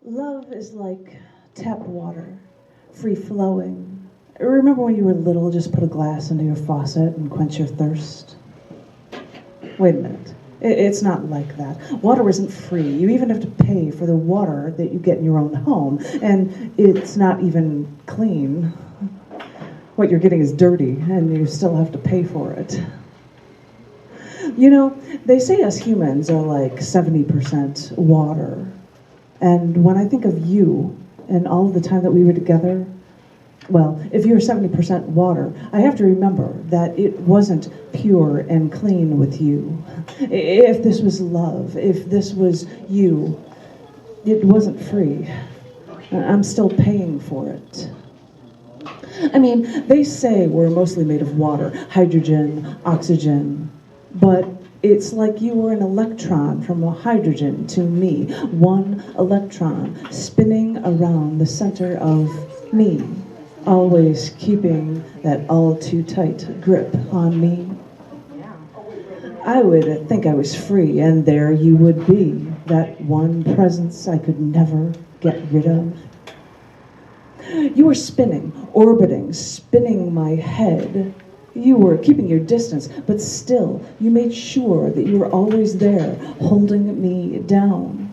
Love is like tap water, free flowing. Remember when you were little, just put a glass into your faucet and quench your thirst? Wait a minute. It's not like that. Water isn't free. You even have to pay for the water that you get in your own home, and it's not even clean. What you're getting is dirty, and you still have to pay for it. You know, they say us humans are like 70% water. And when I think of you and all of the time that we were together, well, if you're 70% water, I have to remember that it wasn't pure and clean with you. If this was love, if this was you, it wasn't free. I'm still paying for it. I mean, they say we're mostly made of water, hydrogen, oxygen, but it's like you were an electron from a hydrogen to me, one electron spinning around the center of me, always keeping that all too tight grip on me. I would think I was free, and there you would be, that one presence I could never get rid of. You were spinning, orbiting, spinning my head. You were keeping your distance, but still, you made sure that you were always there, holding me down.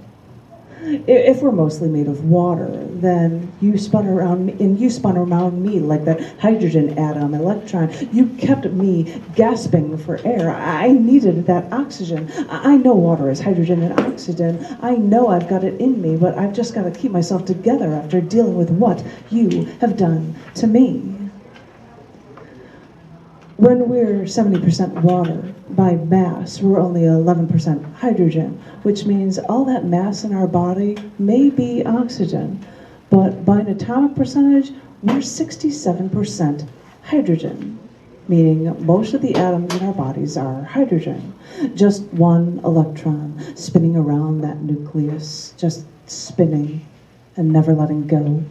If we're mostly made of water, then you spun around me, and you spun around me like that hydrogen atom, electron. You kept me gasping for air. I needed that oxygen. I know water is hydrogen and oxygen. I know I've got it in me, but I've just got to keep myself together after dealing with what you have done to me. When we're 70% water, by mass, we're only 11% hydrogen, which means all that mass in our body may be oxygen, but by an atomic percentage, we're 67% hydrogen, meaning most of the atoms in our bodies are hydrogen. Just one electron spinning around that nucleus, just spinning and never letting go.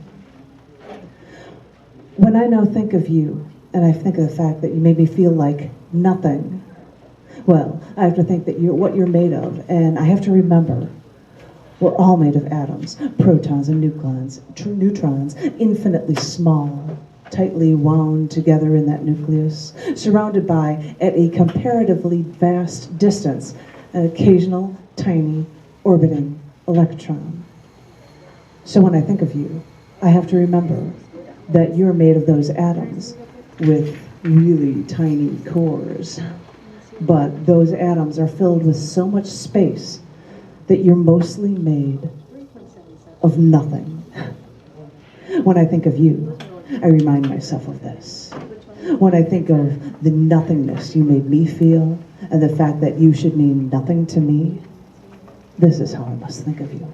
When I now think of you, and I think of the fact that you made me feel like nothing, well, I have to think that what you're made of, and I have to remember we're all made of atoms, protons and neutrons, infinitely small, tightly wound together in that nucleus, surrounded by, at a comparatively vast distance, an occasional tiny orbiting electron. So when I think of you, I have to remember that you're made of those atoms with really tiny cores. But those atoms are filled with so much space that you're mostly made of nothing. When I think of you, I remind myself of this. When I think of the nothingness you made me feel and the fact that you should mean nothing to me, this is how I must think of you.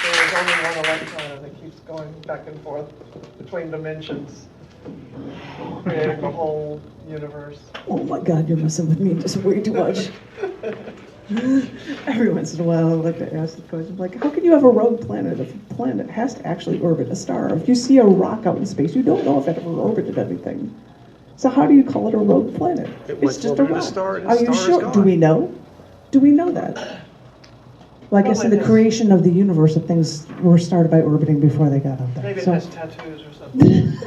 There's only one electron and it keeps going back and forth between dimensions, creating the whole universe. Oh my God, you're messing with me just way too much. Every once in a while I like to ask the question, like, how can you have a rogue planet if a planet has to actually orbit a star? If you see a rock out in space, you don't know if it ever orbited anything. So how do you call it a rogue planet? It's just a rock. Are you sure? Do we know? Do we know that? Well, I guess in the creation of the universe, that things were started by orbiting before they got out there. Maybe it has tattoos or something.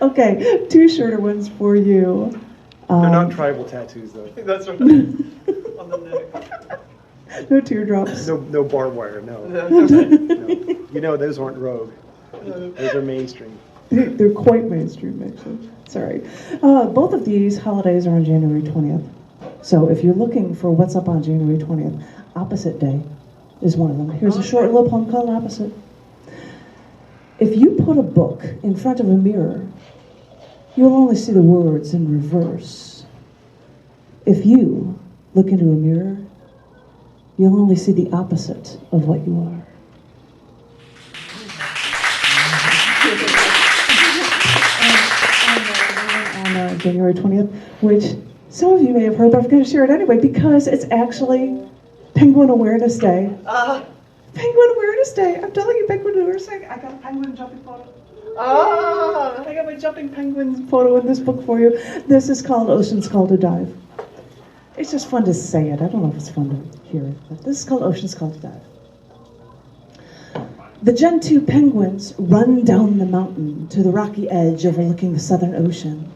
Okay, two shorter ones for you. They're not tribal tattoos, though. That's right. On the neck. No teardrops. No barbed wire, no. No. No. You know those aren't rogue. Those are mainstream. They're quite mainstream, actually. Sorry. Both of these holidays are on January 20th. So if you're looking for what's up on January 20th, Opposite Day is one of them. Here's a short little poem called Opposite. If you put a book in front of a mirror, you'll only see the words in reverse. If you look into a mirror, you'll only see the opposite of what you are. On January 20th, which some of you may have heard, but I'm going to share it anyway because it's actually Penguin Awareness Day. Penguin Awareness Day. I'm telling you, Penguin Awareness Day. I got a penguin jumping photo. I got my jumping penguins photo in this book for you. This is called Ocean's Call to Dive. It's just fun to say it. I don't know if it's fun to hear it, but this is called Ocean Skull Dive. The Gen 2 penguins run down the mountain to the rocky edge overlooking the Southern Ocean.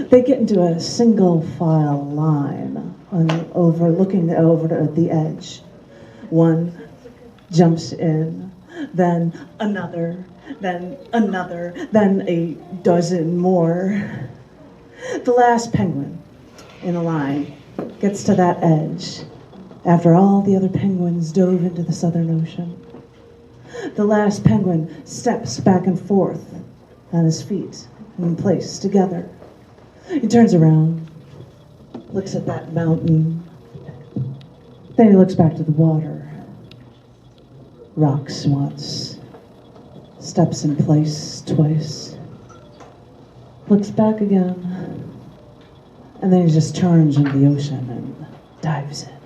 They get into a single file line looking over at the edge. One jumps in, then another, then a dozen more. The last penguin in a line gets to that edge after all the other penguins dove into the Southern Ocean. The last penguin steps back and forth on his feet in place together. He turns around, looks at that mountain, then he looks back to the water, rocks once, steps in place twice, looks back again, and then he just turns into the ocean and dives in.